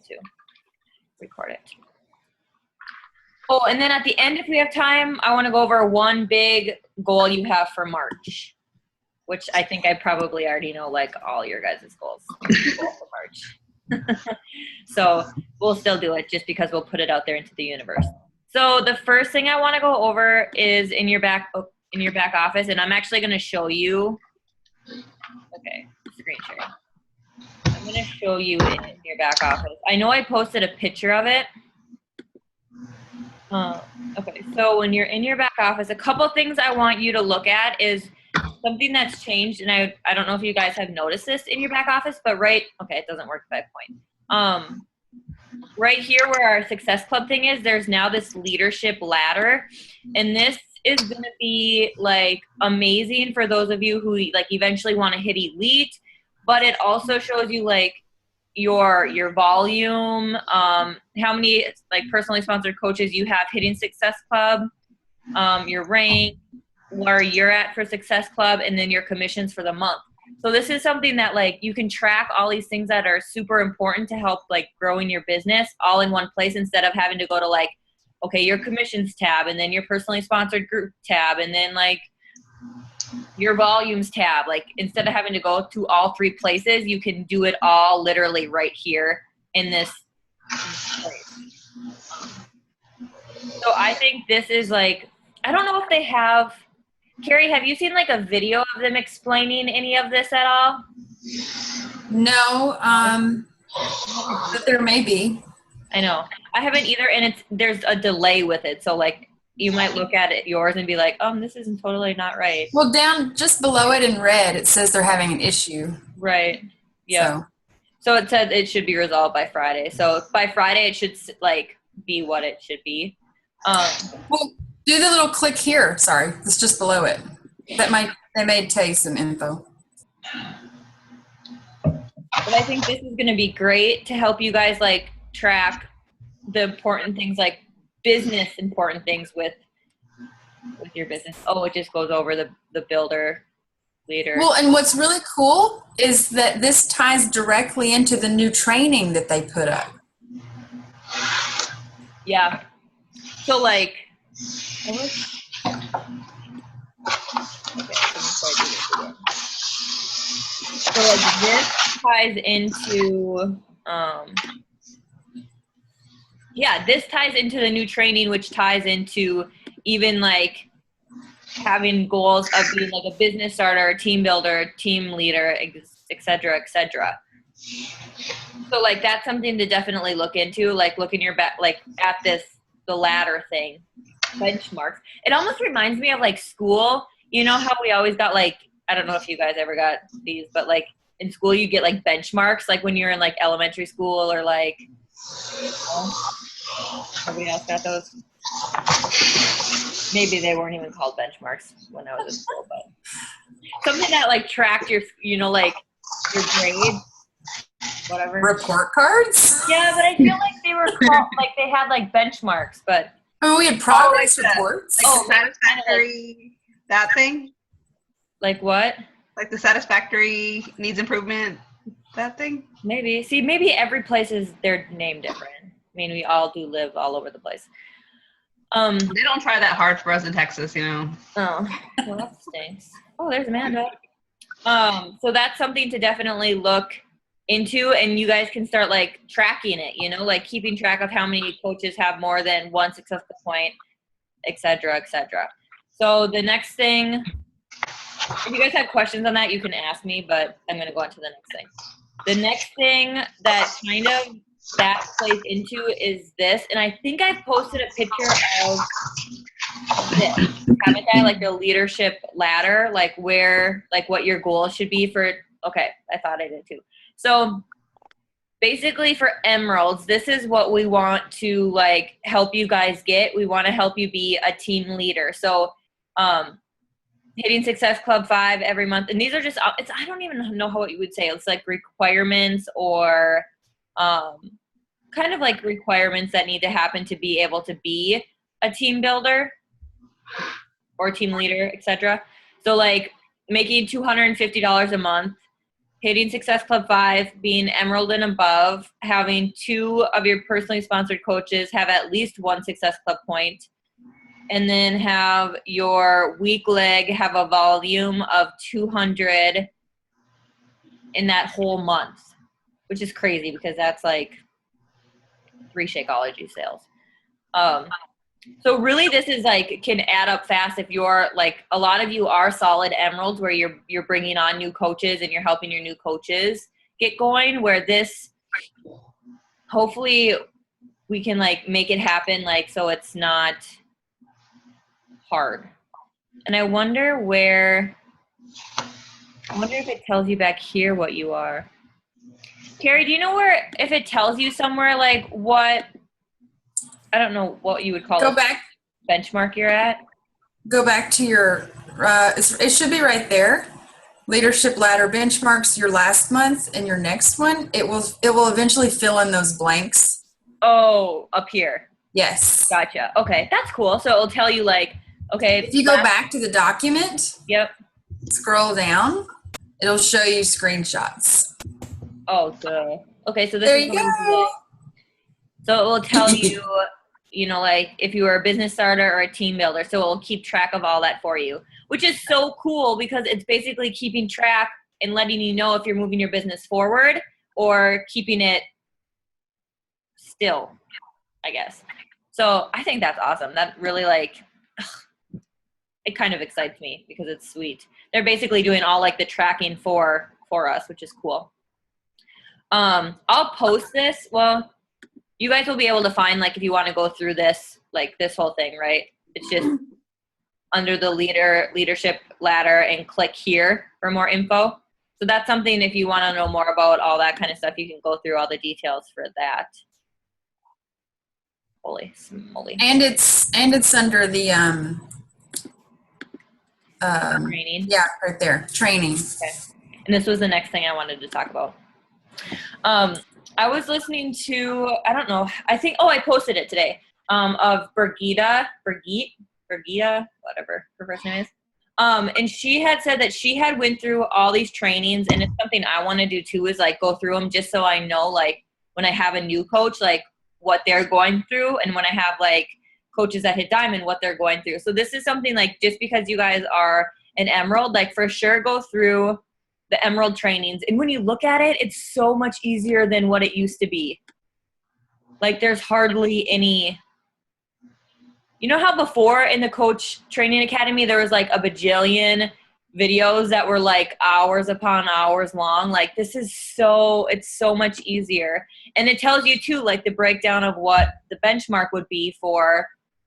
going to record it. Oh, and then at the end, if we have time, I want to go over one big goal you have for March, which I think I probably already know, like all your guys' goals for March. So we'll still do it just because we'll put it out there into the universe. So the first thing I want to go over is in your back office, and I'm actually going to show you. Okay, screen sharing. I'm going to show you in your back office. I know I posted a picture of it. Okay, so when you're in your back office, a couple things I want you to look at is something that's changed, and I don't know if you guys have noticed this in your back office, but okay, it doesn't work if I point. Right here where our Success Club thing is, there's now this leadership ladder, and this is going to be like amazing for those of you who like eventually want to hit elite, but it also shows you like your volume, how many like personally sponsored coaches you have hitting Success Club, your rank, where you're at for Success Club, and then your commissions for the month. So this is something that like you can track all these things that are super important to help like growing your business all in one place instead of having to go to like, okay, your commissions tab and then your personally sponsored group tab and then like your volumes tab. Like instead of having to go to all three places, you can do it all literally right here in this place. So I think this is like, I don't know if they have, Carrie, have you seen like a video of them explaining any of this at all? No, but there may be. I know. I haven't either, and there's a delay with it. So like you might look at it yours and be like, this isn't totally not right. Well, down just below it in red, it says they're having an issue. Right. Yeah. So it said it should be resolved by Friday. So by Friday, it should like be what it should be. Well, do the little click here. Sorry, it's just below it. They may tell you some info. But I think this is going to be great to help you guys like track the important things, like business important things with your business. Oh, it just goes over the builder leader. Well, and what's really cool is that this ties directly into the new training that they put up. Yeah. So like, okay, so like this ties into, this ties into the new training, which ties into even like having goals of being like a business starter, team builder, team leader, et cetera, et cetera. So like that's something to definitely look into, like look in your back, like at the ladder thing, benchmarks. It almost reminds me of like school. You know how we always got like, I don't know if you guys ever got these, but like in school you get like benchmarks, like when you're in like elementary school or like, nobody else got those. Maybe they weren't even called benchmarks when I was in school, but something that like tracked your, like your grade, whatever. Report cards? Yeah, but I feel like they were called, like they had like benchmarks, but. Oh, we had progress reports. Like the satisfactory, that thing? Like what? Like the satisfactory needs improvement, that thing? Maybe. See, maybe every place is their name different. I mean, we all do live all over the place. They don't try that hard for us in Texas, you know. Oh, well, that stinks. Oh, there's Amanda. So that's something to definitely look into, and you guys can start like tracking it, like keeping track of how many coaches have more than one successful point, et cetera, et cetera. So the next thing, if you guys have questions on that, you can ask me, but I'm going to go on to the next thing. The next thing that kind of that plays into is this, and I think I posted a picture of this, haven't I? Like the leadership ladder, like where, like what your goal should be for, okay, I thought I did too. So basically for Emeralds, this is what we want to like help you guys get. We want to help you be a team leader. So hitting Success Club 5 every month, and these are just, I don't even know what you would say. It's like requirements or kind of like requirements that need to happen to be able to be a team builder or team leader, etc. So like making $250 a month, hitting Success Club 5, being Emerald and above, having 2 of your personally sponsored coaches have at least 1 Success Club point, and then have your weak leg have a volume of 200 in that whole month, which is crazy because that's like 3 Shakeology sales. So really this is like can add up fast if you're like a lot of you are solid emeralds where you're bringing on new coaches and you're helping your new coaches get going, where this hopefully we can like make it happen like so it's not hard. And I wonder if it tells you back here what you are. Carrie, do you know where if it tells you somewhere like what I don't know what you would call Go it back. benchmark you're at? Go back to your, it should be right there. Leadership ladder benchmarks your last month and your next one. It will eventually fill in those blanks. Oh, up here. Yes. Gotcha. Okay, that's cool. So it'll tell you like, okay. If you go back to the document, Yep. scroll down, it'll show you screenshots. Oh, duh. Okay, so this There is you what we do, go. like- So it will tell you, you know, like if you were a business starter or a team builder. So it'll keep track of all that for you, which is so cool because it's basically keeping track and letting you know if you're moving your business forward or keeping it still, I guess. So I think that's awesome. That really like, it kind of excites me because it's sweet. They're basically doing all like the tracking for us, which is cool. I'll post this. Well, you guys will be able to find like if you want to go through this, like this whole thing, right? It's just under the leadership ladder and click here for more info. So that's something if you want to know more about all that kind of stuff, you can go through all the details for that. Holy smoly. And it's under the Training. yeah, right there, training. Okay. And this was the next thing I wanted to talk about. I was listening to, I don't know, I think, I posted it today, of Birgitta, whatever her first name is. And she had said that she had went through all these trainings, and it's something I want to do too, is like go through them just so I know, like when I have a new coach, like what they're going through, and when I have like coaches that hit diamond, what they're going through. So this is something like, just because you guys are an emerald, like for sure go through the emerald trainings. And when you look at it, it's so much easier than what it used to be. Like there's hardly any, you know how before in the coach training academy, there was like a bajillion videos that were like hours upon hours long. Like this is it's so much easier. And it tells you too, like the breakdown of what the benchmark would be for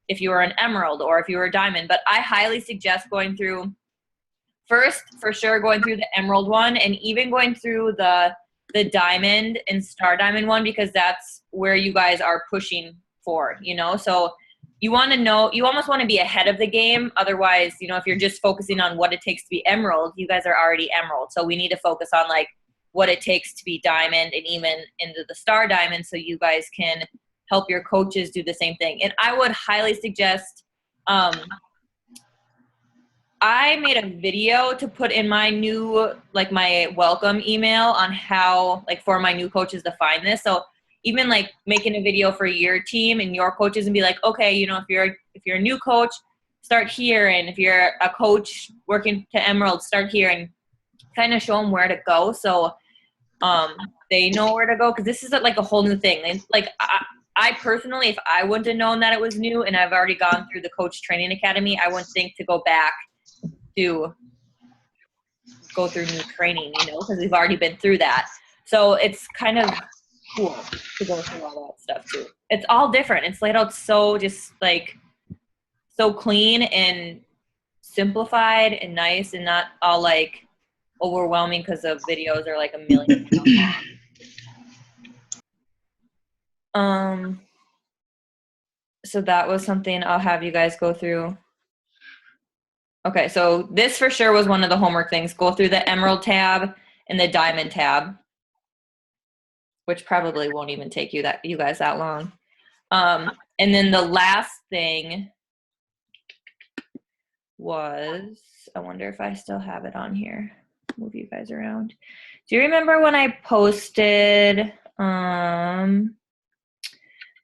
if you were an emerald or if you were a diamond. But I highly suggest going through first, for sure, going through the emerald one, and even going through the diamond and star diamond one, because that's where you guys are pushing for, you know? So you want to know, you almost want to be ahead of the game. Otherwise, you know, if you're just focusing on what it takes to be emerald, you guys are already emerald. So we need to focus on like what it takes to be diamond and even into the star diamond, so you guys can help your coaches do the same thing. And I would highly suggest, I made a video to put in my new, like my welcome email on how, like for my new coaches to find this. So even like making a video for your team and your coaches and be like, okay, you know, if you're a new coach, start here. And if you're a coach working to emerald, start here, and kind of show them where to go. So they know where to go. Cause this is like a whole new thing. And like, I personally, if I wouldn't have known that it was new and I've already gone through the coach training academy, I wouldn't think to go back to go through new training, you know, because we've already been through that. So it's kind of cool to go through all that stuff too. It's all different. It's laid out so just like so clean and simplified and nice, and not all like overwhelming because of videos are like a million. So that was something I'll have you guys go through. Okay, so this for sure was one of the homework things. Go through the emerald tab and the diamond tab, which probably won't even take you guys that long. And then the last thing was, I wonder if I still have it on here. Move you guys around. Do you remember when I posted the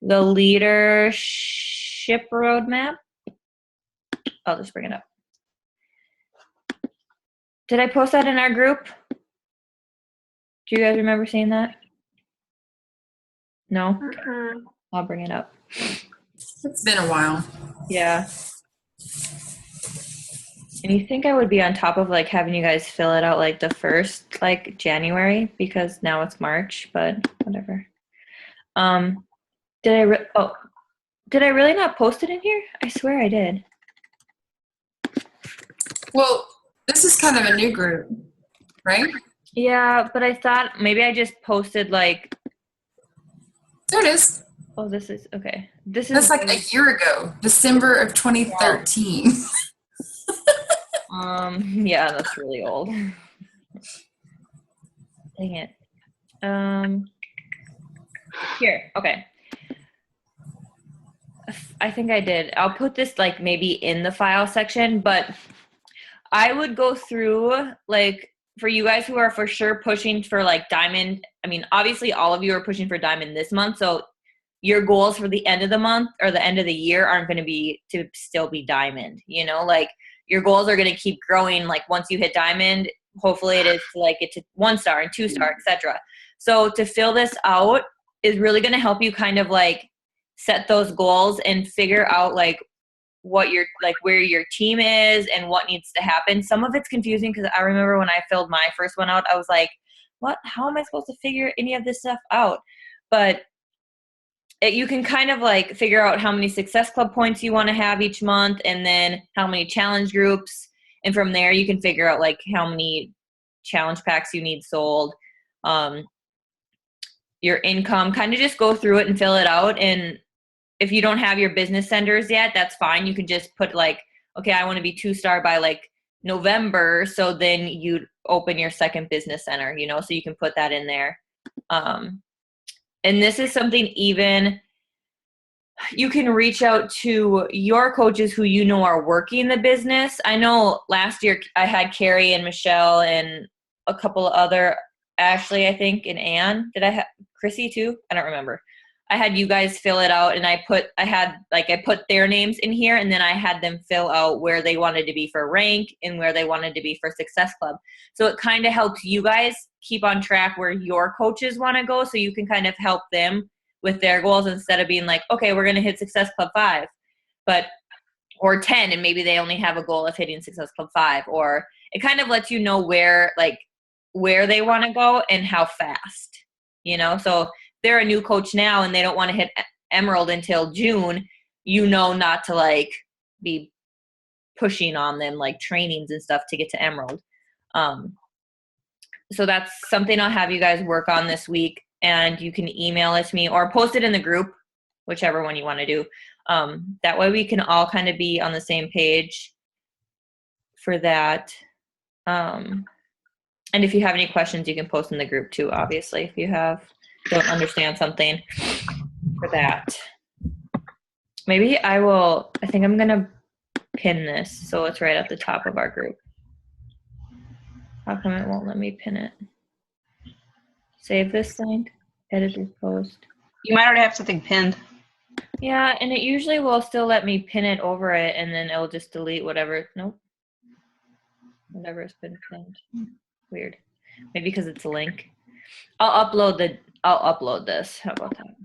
leadership roadmap? I'll just bring it up. Did I post that in our group? Do you guys remember seeing that? No? I'll bring it up. It's been a while. Yeah. And you think I would be on top of like having you guys fill it out like the first like January because now it's March, but whatever. Did I really not post it in here? I swear I did. Well, this is kind of a new group, right? Yeah, but I thought maybe I just posted like, There it is. oh, this is okay. This That's is like a year ago, December of 2013. yeah, that's really old. Dang it. Here, okay. I think I did. I'll put this like maybe in the file section, but I would go through like for you guys who are for sure pushing for like diamond. I mean, obviously all of you are pushing for diamond this month, so your goals for the end of the month or the end of the year aren't going to be to still be diamond, you know, like your goals are going to keep growing. Like once you hit diamond, hopefully it is to like get to 1 star and 2 star, etc. So to fill this out is really going to help you kind of like set those goals and figure out like what your like where your team is and what needs to happen. Some of it's confusing because I remember when I filled my first one out, I was like, what, how am I supposed to figure any of this stuff out? But you can kind of like figure out how many success club points you want to have each month and then how many challenge groups, and from there you can figure out like how many challenge packs you need sold, your income, kind of just go through it and fill it out. And if you don't have your business centers yet, that's fine. You can just put like, okay, I want to be 2 star by like November, so then you open your second business center, you know, so you can put that in there. And this is something even you can reach out to your coaches who you know are working the business. I know last year I had Carrie and Michelle and a couple other, Ashley, I think, and Anne. Did I have Chrissy too? I don't remember. I had you guys fill it out, and I put their names in here, and then I had them fill out where they wanted to be for rank and where they wanted to be for Success Club. So it kind of helps you guys keep on track where your coaches want to go, so you can kind of help them with their goals instead of being like, okay, we're going to hit Success Club 5, or 10, and maybe they only have a goal of hitting Success Club 5, or it kind of lets you know where they want to go and how fast, you know. So they're a new coach now and they don't want to hit Emerald until June, you know, not to like be pushing on them like trainings and stuff to get to Emerald. So that's something I'll have you guys work on this week, and you can email it to me or post it in the group, whichever one you want to do. That way we can all kind of be on the same page for that. And if you have any questions, you can post in the group too, obviously, if you don't understand something for that. Maybe I think I'm going to pin this so it's right at the top of our group. How come it won't let me pin it? Save this link, edit this post. You might already have something pinned. Yeah, and it usually will still let me pin it over it, and then it'll just delete whatever. Nope. Whatever has been pinned. Weird. Maybe because it's a link. I'll upload this. How about that?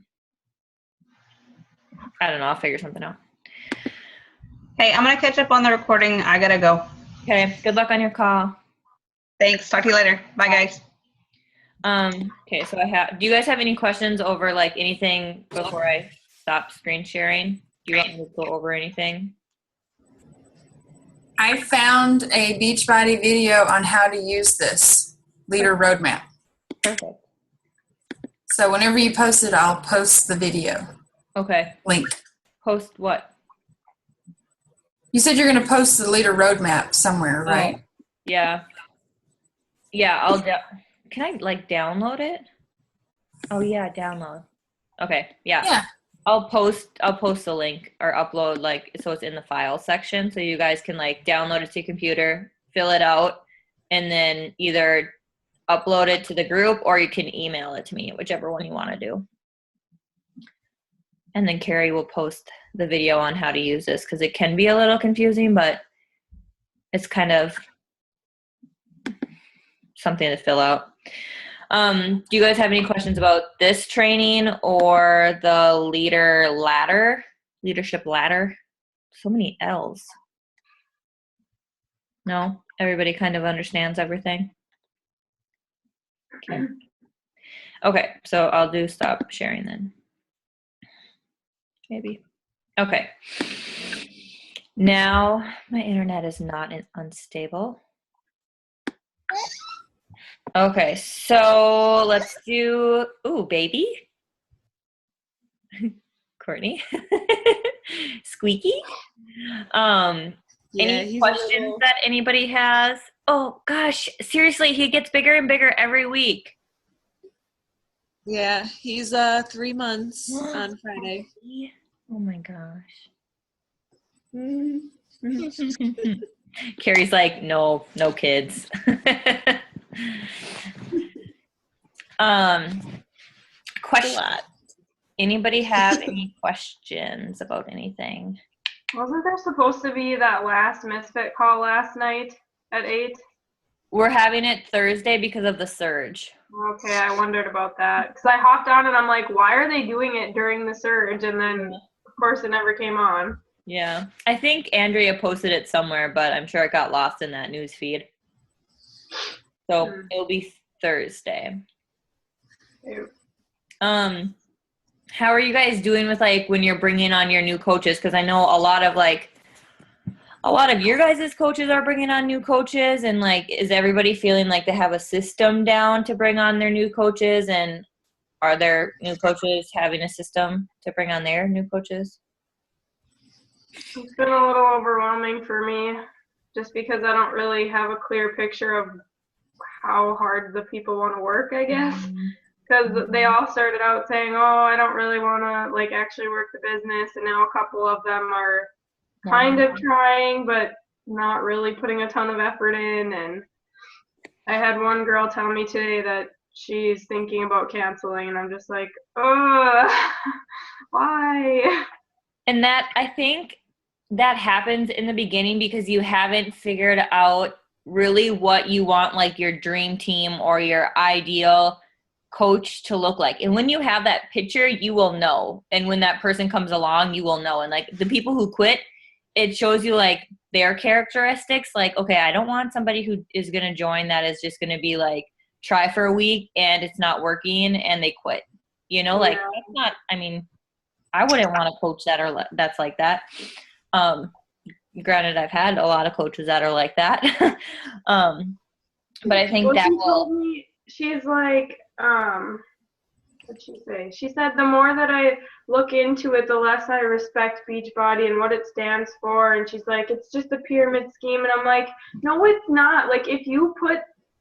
I don't know. I'll figure something out. Hey, I'm going to catch up on the recording. I got to go. Okay. Good luck on your call. Thanks. Talk to you later. Bye, guys. Okay. So do you guys have any questions over like anything before I stop screen sharing? Do you want me to go over anything? I found a Beachbody video on how to use this leader roadmap. Perfect. So whenever you post it, I'll post the video Okay. link. Post what? You said you're going to post the leader roadmap somewhere, right? Oh, yeah. Yeah, can I like download it? Oh yeah, download. Okay, yeah. Yeah. I'll post the link or upload like so it's in the file section so you guys can like download it to your computer, fill it out, and then either upload it to the group, or you can email it to me, whichever one you want to do. And then Carrie will post the video on how to use this because it can be a little confusing, but it's kind of something to fill out. Do you guys have any questions about this training or the leadership ladder? So many L's. No? Everybody kind of understands everything? Okay. Okay, so I'll do stop sharing then. Maybe. Okay. Now my internet is not unstable. Okay, so let's do, ooh, baby. Courtney. Squeaky. Any questions that anybody has? Oh gosh, seriously, he gets bigger and bigger every week. Yeah, he's 3 months on Friday. Oh my gosh. Carrie's like, no kids. Question. Anybody have any questions about anything? Wasn't there supposed to be that last Misfit call last night at 8? We're having it Thursday because of the surge. Okay, I wondered about that. Because I hopped on and I'm like, why are they doing it during the surge? And then, of course, it never came on. Yeah. I think Andrea posted it somewhere, but I'm sure it got lost in that news feed. So it'll be Thursday. Ew. How are you guys doing with like when you're bringing on your new coaches? Because I know a lot of your guys' coaches are bringing on new coaches, and like, is everybody feeling like they have a system down to bring on their new coaches? And are their new coaches having a system to bring on their new coaches? It's been a little overwhelming for me just because I don't really have a clear picture of how hard the people want to work, I guess. Because they all started out saying, oh, I don't really want to like actually work the business. And now a couple of them are kind of trying, but not really putting a ton of effort in. And I had one girl tell me today that she's thinking about canceling. And I'm just like, oh, why? And that, I think that happens in the beginning because you haven't figured out really what you want, like your dream team or your ideal coach to look like. And when you have that picture, you will know. And when that person comes along, you will know. And like the people who quit, it shows you like their characteristics. Like, okay, I don't want somebody who is going to join that is just going to be like, try for a week and it's not working and they quit. You know, like that's not, I mean, I wouldn't want a coach that's like that. Granted, I've had a lot of coaches that are like that. But I think that will. She's like, what'd she say? She said the more that I look into it, the less I respect Beachbody and what it stands for. And she's like, it's just a pyramid scheme. And I'm like, no, it's not. Like, if you put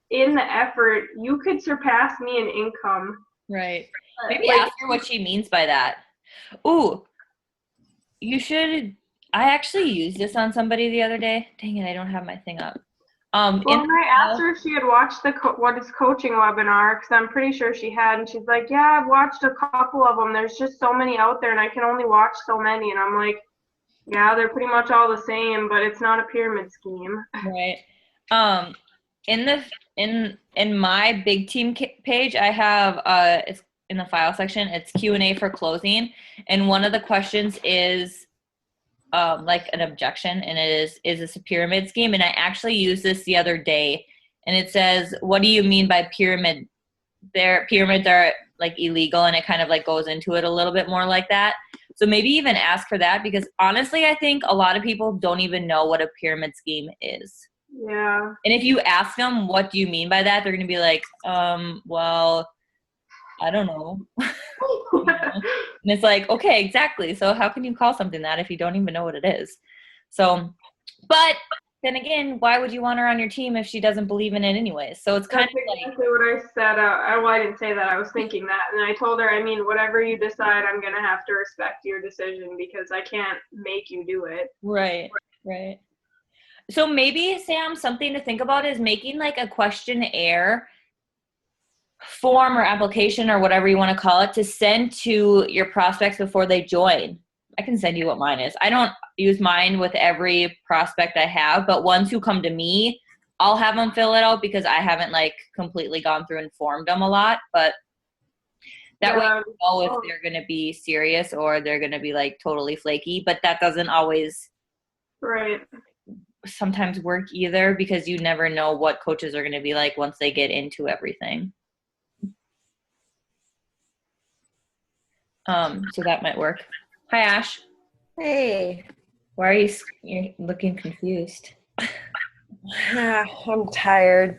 in the effort, you could surpass me in income. Right. Maybe ask her what she means by that. Ooh, you should. I actually used this on somebody the other day. Dang it, I don't have my thing up. Well, I asked her if she had watched the What is Coaching webinar, because I'm pretty sure she had, and she's like, yeah, I've watched a couple of them. There's just so many out there, and I can only watch so many. And I'm like, yeah, they're pretty much all the same, but it's not a pyramid scheme. Right. In my big team page, I have it's in the file section. It's Q&A for closing, and one of the questions is like an objection, and it is this a pyramid scheme? And I actually used this the other day, and it says, what do you mean by pyramid? Pyramids are like illegal, and it kind of like goes into it a little bit more like that. So maybe even ask for that, because honestly, I think a lot of people don't even know what a pyramid scheme is. Yeah. And if you ask them, what do you mean by that? They're going to be like, well, I don't know. And it's like, okay, exactly. So how can you call something that if you don't even know what it is? So, but then again, why would you want her on your team if she doesn't believe in it anyways? So it's kind of like. That's exactly what I said. Well, I didn't say that. I was thinking that. And I told her, I mean, whatever you decide, I'm going to have to respect your decision because I can't make you do it. Right. So maybe, Sam, something to think about is making like a questionnaire form or application or whatever you want to call it to send to your prospects before they join. I can send you what mine is. I don't use mine with every prospect I have, but ones who come to me, I'll have them fill it out because I haven't like completely gone through and formed them a lot, but that way you know if they're going to be serious or they're going to be like totally flaky, but that doesn't always Right. sometimes work either because you never know what coaches are going to be like once they get into everything. So that might work. Hi, Ash. Hey, Why are you're looking confused? I'm tired.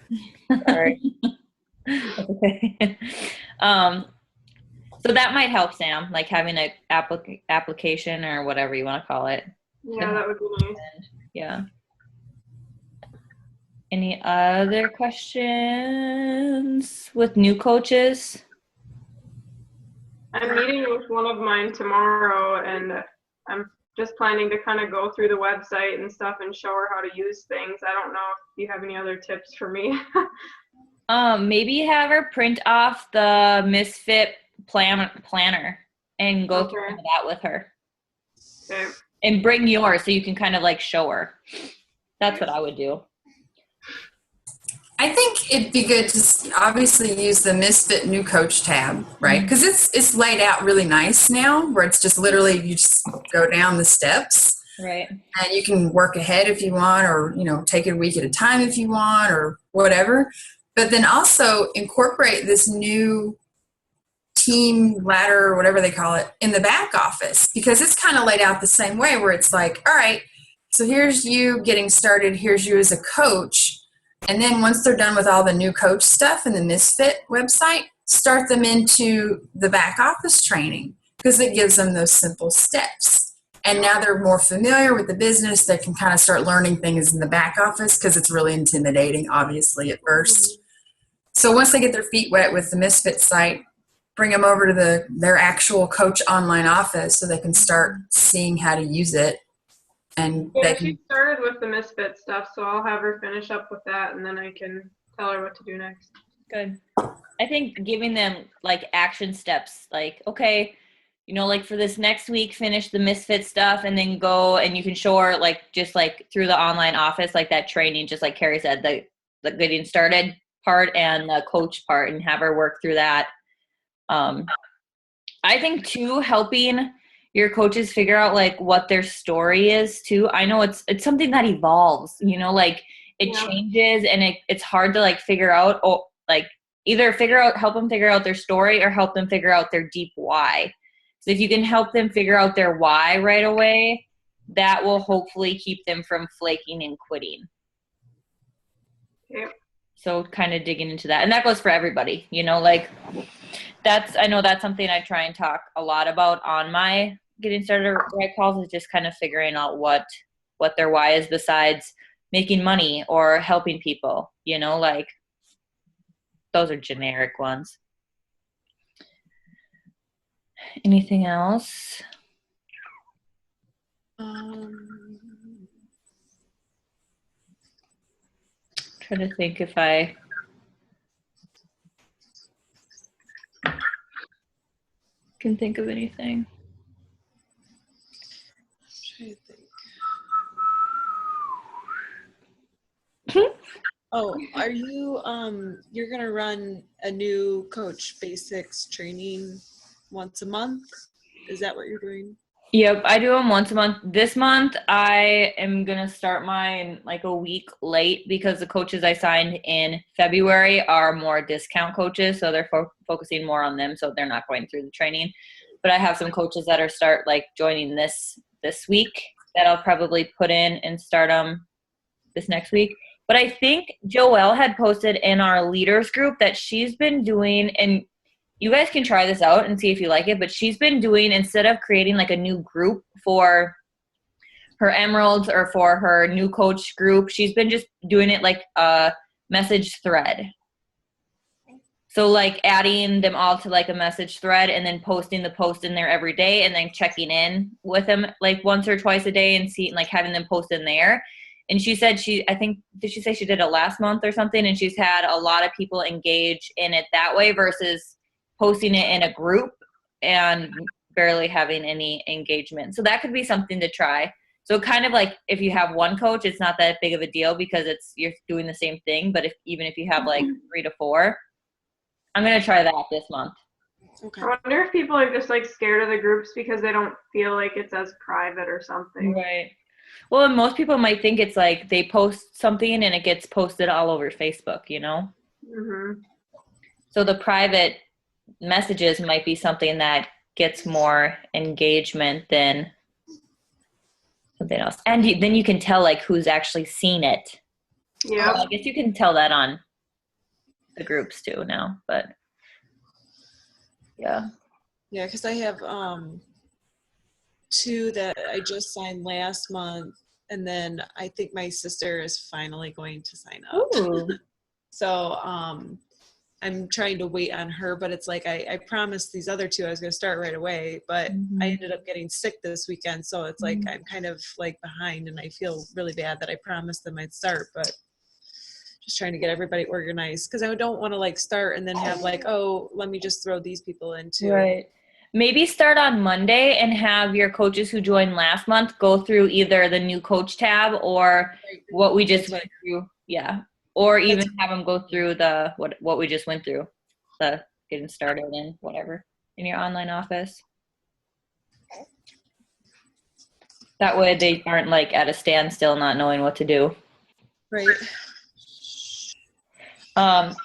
Sorry. Okay. So that might help, Sam, like having an application or whatever you want to call it. Yeah, that would be nice. Yeah. Any other questions with new coaches? I'm meeting with one of mine tomorrow, and I'm just planning to kind of go through the website and stuff and show her how to use things. I don't know if you have any other tips for me. Maybe have her print off the Misfit planner and go through Okay. that with her. Okay. And bring yours so you can kind of like show her. That's what I would do. I think it'd be good to obviously use the Misfit New Coach tab, right? Because it's laid out really nice now, where it's just literally you just go down the steps, Right. and you can work ahead if you want, or take it a week at a time if you want, or whatever. But then also incorporate this new team ladder or whatever they call it in the back office, because it's kind of laid out the same way, where it's like, all right, so here's you getting started, here's you as a coach. And then once they're done with all the new coach stuff in the Misfit website, start them into the back office training, because it gives them those simple steps. And now they're more familiar with the business. They can kind of start learning things in the back office, because it's really intimidating, obviously, at first. So once they get their feet wet with the Misfit site, bring them over to their actual coach online office so they can start seeing how to use it. And Yeah, they can she started with the Misfit stuff, so I'll have her finish up with that, and then I can tell her what to do next. Good. I think giving them like action steps, like, okay, like for this next week, finish the Misfit stuff and then go and you can show her like just like through the online office, like that training, just like Carrie said, the getting started part and the coach part, and have her work through that. I think too, helping your coaches figure out like what their story is too. I know it's something that evolves, like it changes, and it's hard to like figure out, or like either help them figure out their story or help them figure out their deep why. So if you can help them figure out their why right away, that will hopefully keep them from flaking and quitting. Yep. So kind of digging into that. And that goes for everybody, like I know that's something I try and talk a lot about on my getting started right calls, is just kind of figuring out what their why is besides making money or helping people, like those are generic ones. Anything else? Trying to think if I can think of anything. Oh, are you you're gonna run a new coach basics training once a month? Is that what you're doing? Yep, I do them once a month. This month, I am going to start mine like a week late because the coaches I signed in February are more discount coaches, so they're focusing more on them, so they're not going through the training. But I have some coaches that are joining this week that I'll probably put in and start them this next week. But I think Joelle had posted in our leaders group that she's been doing, and you guys can try this out and see if you like it, but she's been doing, instead of creating like a new group for her emeralds or for her new coach group, she's been just doing it like a message thread. So like adding them all to like a message thread and then posting the post in there every day and then checking in with them like once or twice a day and seeing like having them post in there. And she said I think, did she say she did it last month or something? And she's had a lot of people engage in it that way versus posting it in a group and barely having any engagement. So that could be something to try. So kind of like if you have one coach, it's not that big of a deal because you're doing the same thing. But even if you have like 3 to 4, I'm going to try that this month. Okay. I wonder if people are just like scared of the groups because they don't feel like it's as private or something. Right. Well, and most people might think it's like they post something and it gets posted all over Facebook, you know? Mm-hmm. So the private messages might be something that gets more engagement than something else. And then you can tell like who's actually seen it. Yeah. I guess you can tell that on the groups too now, but yeah. Yeah, because I have 2 that I just signed last month, and then I think my sister is finally going to sign up. Ooh. So I'm trying to wait on her, but it's like I promised these other 2 I was going to start right away, but I ended up getting sick this weekend, so it's like I'm kind of like behind, and I feel really bad that I promised them I'd start, but just trying to get everybody organized because I don't want to like start and then have like, oh, let me just throw these people into. Right. Maybe start on Monday and have your coaches who joined last month go through either the new coach tab or what we just went through. Yeah. Or even have them go through the what we just went through, the getting started and whatever in your online office. That way they aren't like at a standstill not knowing what to do. Right.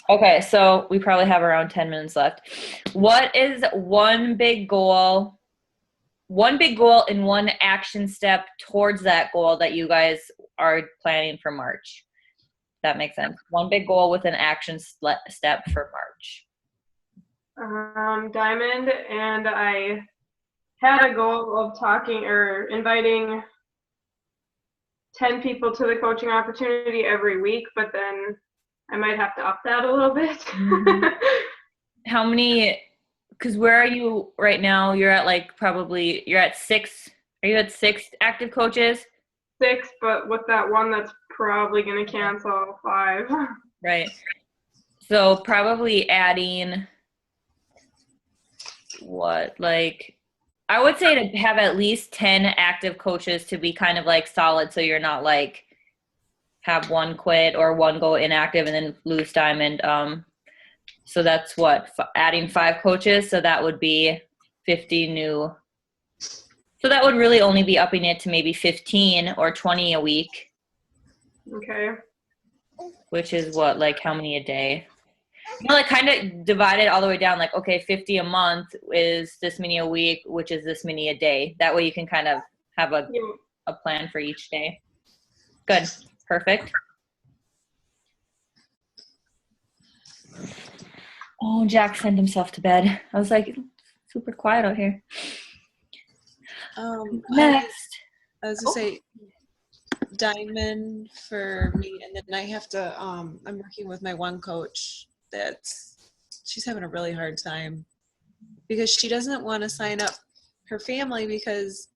Okay, so we probably have around 10 minutes left. What is one big goal and one action step towards that goal that you guys are planning for March? That makes sense. One big goal with an action step for March. Diamond and I had a goal of talking or inviting 10 people to the coaching opportunity every week, but then I might have to up that a little bit. How many, because where are you right now? You're at you're at 6. Are you at 6 active coaches? 6, but with that one that's probably going to cancel, 5. Right. So probably adding I would say to have at least 10 active coaches to be kind of like solid so you're not like have one quit or one go inactive and then lose Diamond. So that's adding 5 coaches. So that would be 50 new. So that would really only be upping it to maybe 15 or 20 a week. Okay. Which is how many a day? Kind of divide it all the way down. 50 a month is this many a week, which is this many a day. That way you can kind of have a plan for each day. Good. Perfect. Oh, Jack sent himself to bed. I was like, super quiet out here. Next. I was gonna say Diamond for me, and then I have to I'm working with my one coach she's having a really hard time because she doesn't want to sign up her family because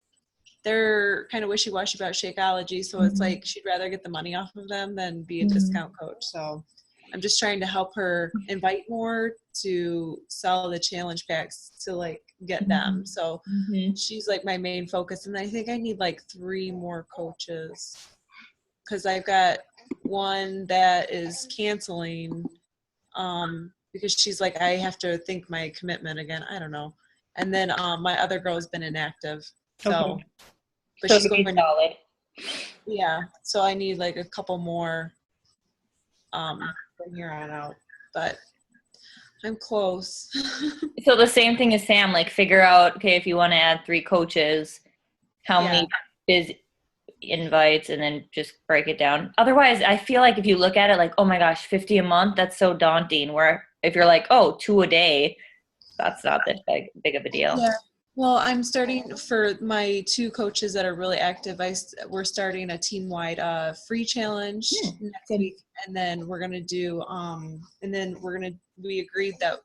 they're kind of wishy-washy about Shakeology, so it's like she'd rather get the money off of them than be a discount coach. So I'm just trying to help her invite more to sell the challenge packs to get them. So she's my main focus, and I think I need 3 more coaches because I've got one that is canceling because she's I have to think my commitment again. I don't know. And then my other girl has been inactive. So, Okay. but So she's going solid. Yeah. So I need a couple more from here on out. But I'm close. So the same thing as Sam, figure out, okay, if you want to add 3 coaches, how many busy invites, and then just break it down. Otherwise, I feel if you look at it oh my gosh, 50 a month, that's so daunting. Where if you're 2 a day, that's not that big of a deal. Yeah. Well, I'm starting for my 2 coaches that are really active. We're starting a team-wide free challenge next week, and then we're gonna do we agreed that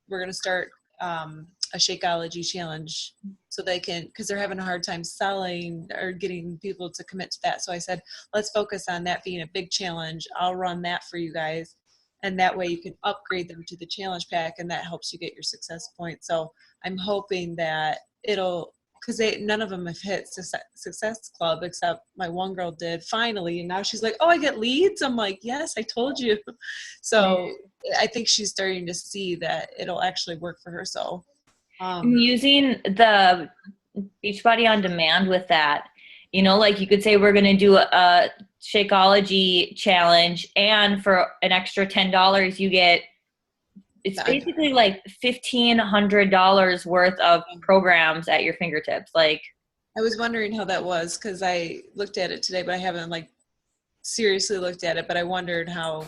we're gonna start a Shakeology challenge so they can, because they're having a hard time selling or getting people to commit to that. So I said, let's focus on that being a big challenge. I'll run that for you guys. And that way you can upgrade them to the challenge pack, and that helps you get your success points. So I'm hoping that it'll, because none of them have hit Success Club except my one girl did finally. And now she's like, oh, I get leads. I'm like, yes, I told you. So I think she's starting to see that it'll actually work for her. So I'm using the Beachbody on Demand with that. You know, like you could say we're going to do a Shakeology challenge, and for an extra $10, you get, it's basically like $1,500 worth of programs at your fingertips. Like, I was wondering how that was, because I looked at it today, but I haven't like seriously looked at it, but I wondered how.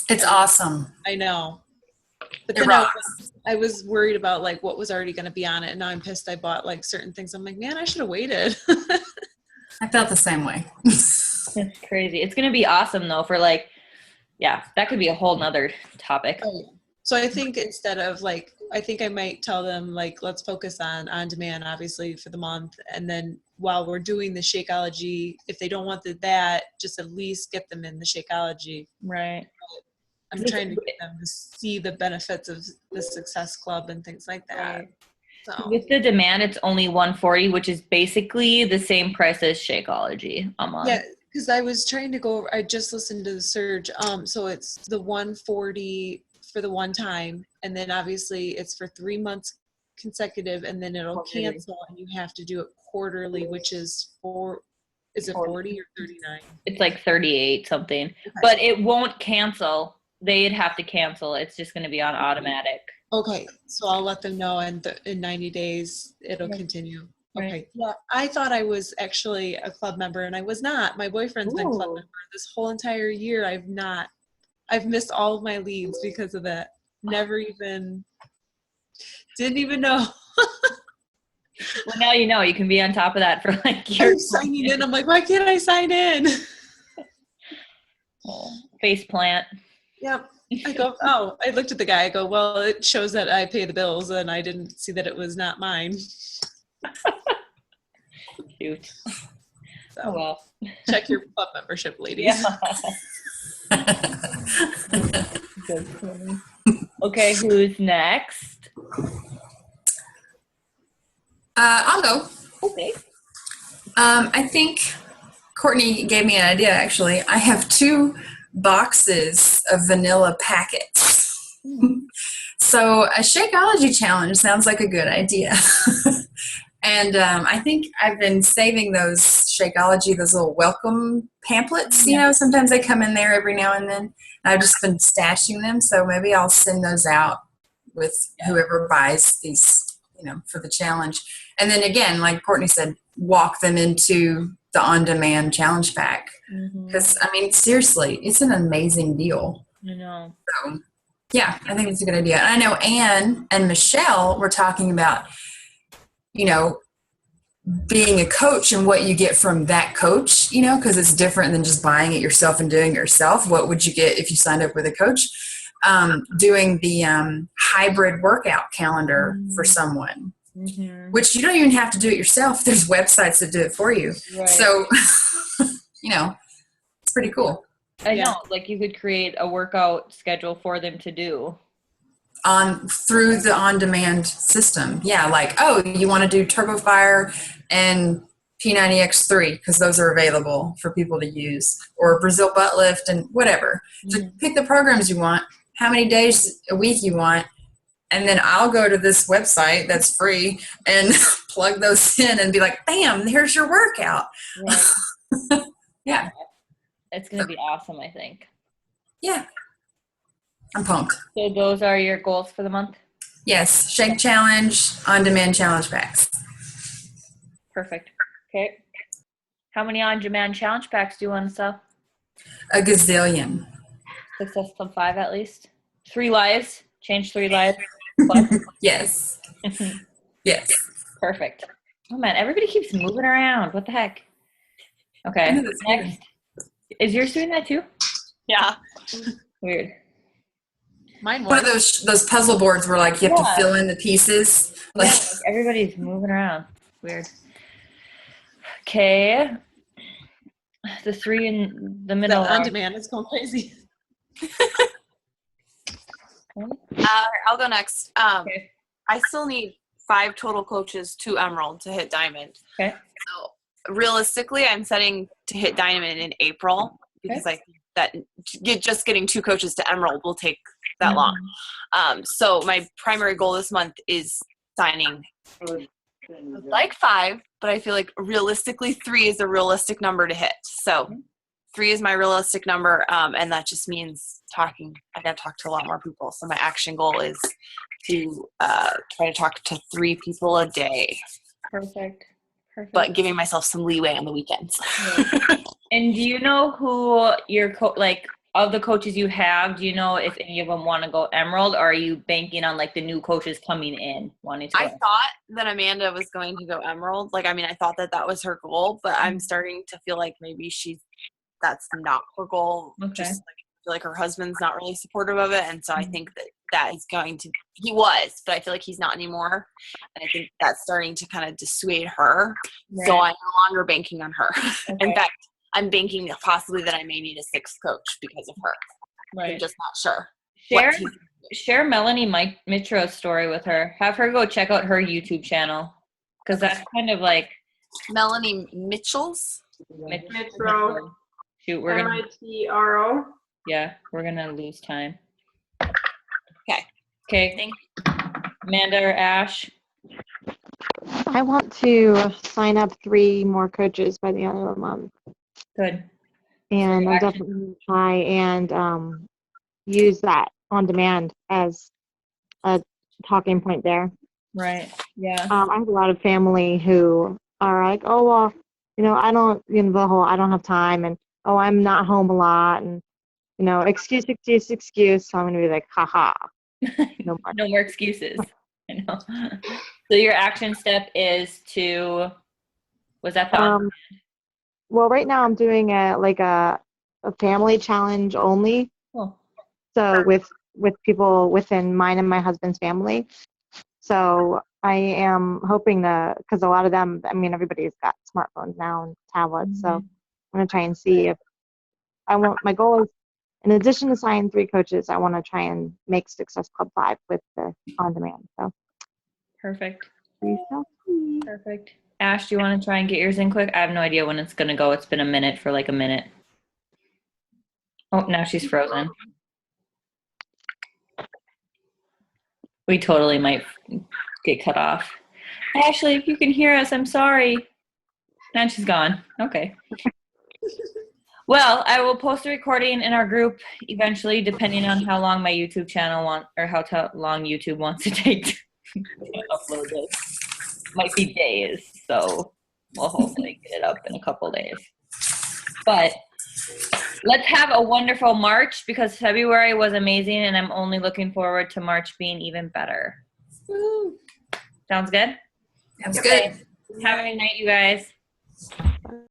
It's awesome. I know. But It then rocks. I was worried about like what was already going to be on it, and now I'm pissed I bought like certain things. I'm like, man, I should have waited. I felt the same way. it's crazy. It's going to be awesome though for like, yeah, that could be a whole nother topic. So I think instead of like, I think I might tell them like, let's focus on demand, obviously for the month. And then while we're doing the Shakeology, if they don't want that, just at least get them in the Shakeology. Right. I'm trying to get them to see the benefits of the Success Club and things like that. Right. So With the demand, it's only $140, which is basically the same price as Shakeology a month. yeah, because I was trying to go over, I just listened to the surge. So it's the 140 for the one time, and then obviously it's for 3 months consecutive, and then it'll cancel, and you have to do it quarterly, which is is it 40 or 39? It's like 38 something, but it won't cancel. They'd have to cancel. It's just going to be on automatic. Okay, so I'll let them know, and in 90 days it'll continue. Right. Okay. Yeah, I thought I was actually a club member, and I was not. My boyfriend's been club Ooh. member this whole entire year. I've missed all of my leads because of that. Didn't even know. Well, now you know. You can be on top of that for like I'm years. signing in. I'm like, why can't I sign in? Face plant. Yep. I go, oh, I looked at the guy. I go, well, it shows that I pay the bills, and I didn't see that it was not mine. Cute. So Oh well. check your club membership, ladies. Okay, who's next? I'll go. Okay. I think Courtney gave me an idea, actually. I have 2 boxes of vanilla packets. So a Shakeology challenge sounds like a good idea. And I think I've been saving those Shakeology, those little welcome pamphlets. You know, sometimes they come in there every now and then. I've just been stashing them. So maybe I'll send those out with whoever buys these, you know, for the challenge. And then again, like Courtney said, walk them into the on-demand challenge pack. Because, I mean, seriously, it's an amazing deal. I know. So, yeah, I think it's a good idea. And I know Anne and Michelle were talking about, you know, being a coach and what you get from that coach, you know, because it's different than just buying it yourself and doing it yourself. What would you get if you signed up with a coach? Doing the hybrid workout calendar for someone, which you don't even have to do it yourself. There's websites that do it for you. Right. So, you know, it's pretty cool. I know, like you could create a workout schedule for them to do. Through the on-demand system. Yeah, like, oh, you want to do TurboFire and P90X3 because those are available for people to use, or Brazil butt lift and whatever. So pick the programs you want, how many days a week you want, and then I'll go to this website that's free and plug those in and be like, bam, here's your workout. Right. Yeah. It's going to be awesome, I think. Yeah. I'm pumped. So those are your goals for the month? Yes. Shake challenge, on-demand challenge packs. Perfect. Okay. How many on-demand challenge packs do you want to sell? A gazillion. Success Club 5 at least? 3 lives? Change 3 lives? Plus? Yes. Yes. Perfect. Oh man, everybody keeps moving around. What the heck? Okay. I know, that's Next. Is yours doing that too? Yeah. Weird. Mine One of was. those puzzle boards where like you have Yeah. to fill in the pieces. Yeah, Like, like everybody's moving around. Weird. Okay. The three in the The middle. on are- demand is going crazy. I'll go next. Okay. I still need 5 total coaches to Emerald to hit Diamond. Okay. So realistically, I'm setting to hit Diamond in April because I think that just getting 2 coaches to Emerald will take that Mhm. long. So my primary goal this month is signing like 5, but I feel like realistically 3 is a realistic number to hit. So 3 is my realistic number, and that just means talking. I got to talk to a lot more people. So my action goal is to try to talk to 3 people a day, Perfect. Perfect. but giving myself some leeway on the weekends. And do you know who your like of the coaches you have? Do you know if any of them want to go Emerald, or are you banking on like the new coaches coming in wanting to? I Go? thought that Amanda was going to go Emerald. Like, I mean, I thought that that was her goal, but I'm starting to feel like maybe that's not her goal. Okay. Just like, I feel like her husband's not really supportive of it. And so I Mhm. think that is going to, he was, but I feel like he's not anymore. And I think that's starting to kind of dissuade her. So Right. I'm no longer banking on her. Okay. In fact, I'm banking possibly that I may need a 6th coach because of her. I'm Right. just not sure. Share what he's- share Melanie Mitro's story with her. Have her go check out her YouTube channel, because that's kind of like Melanie Mitchell's. Mitro, Shoot, we're gonna MITRO. we're gonna lose time. Okay. Okay. Thank Amanda or Ash? I want to sign up 3 more coaches by the end of the month. Good. And your I'm action- definitely going to try and use that on demand as a talking point there. Right. Yeah. I have a lot of family who are like, oh, well, I don't, the whole, I don't have time, and, oh, I'm not home a lot, and, excuse. So I'm going to be like, haha, no more. No more excuses. I know. So your action step is to, was that the Well, right now I'm doing a family challenge only. Cool. So with people within mine and my husband's family. So I am hoping because a lot of them, I mean, everybody's got smartphones now and tablets. So I'm going to try and see if my goal is, in addition to signing 3 coaches, I want to try and make Success Club 5 with the on-demand. So Perfect. we shall see. Perfect. Ash, do you want to try and get yours in quick? I have no idea when it's going to go. It's been a minute for like a minute. Oh, now she's frozen. We totally might get cut off. Ashley, if you can hear us, I'm sorry. And she's gone. Okay. Well, I will post a recording in our group eventually, depending on how long my YouTube channel long YouTube wants to take to upload this. Might be days, so we'll hopefully get it up in a couple days. But let's have a wonderful March, because February was amazing, and I'm only looking forward to March being even better. Woo. Sounds good? Sounds good. Have a good night, you guys.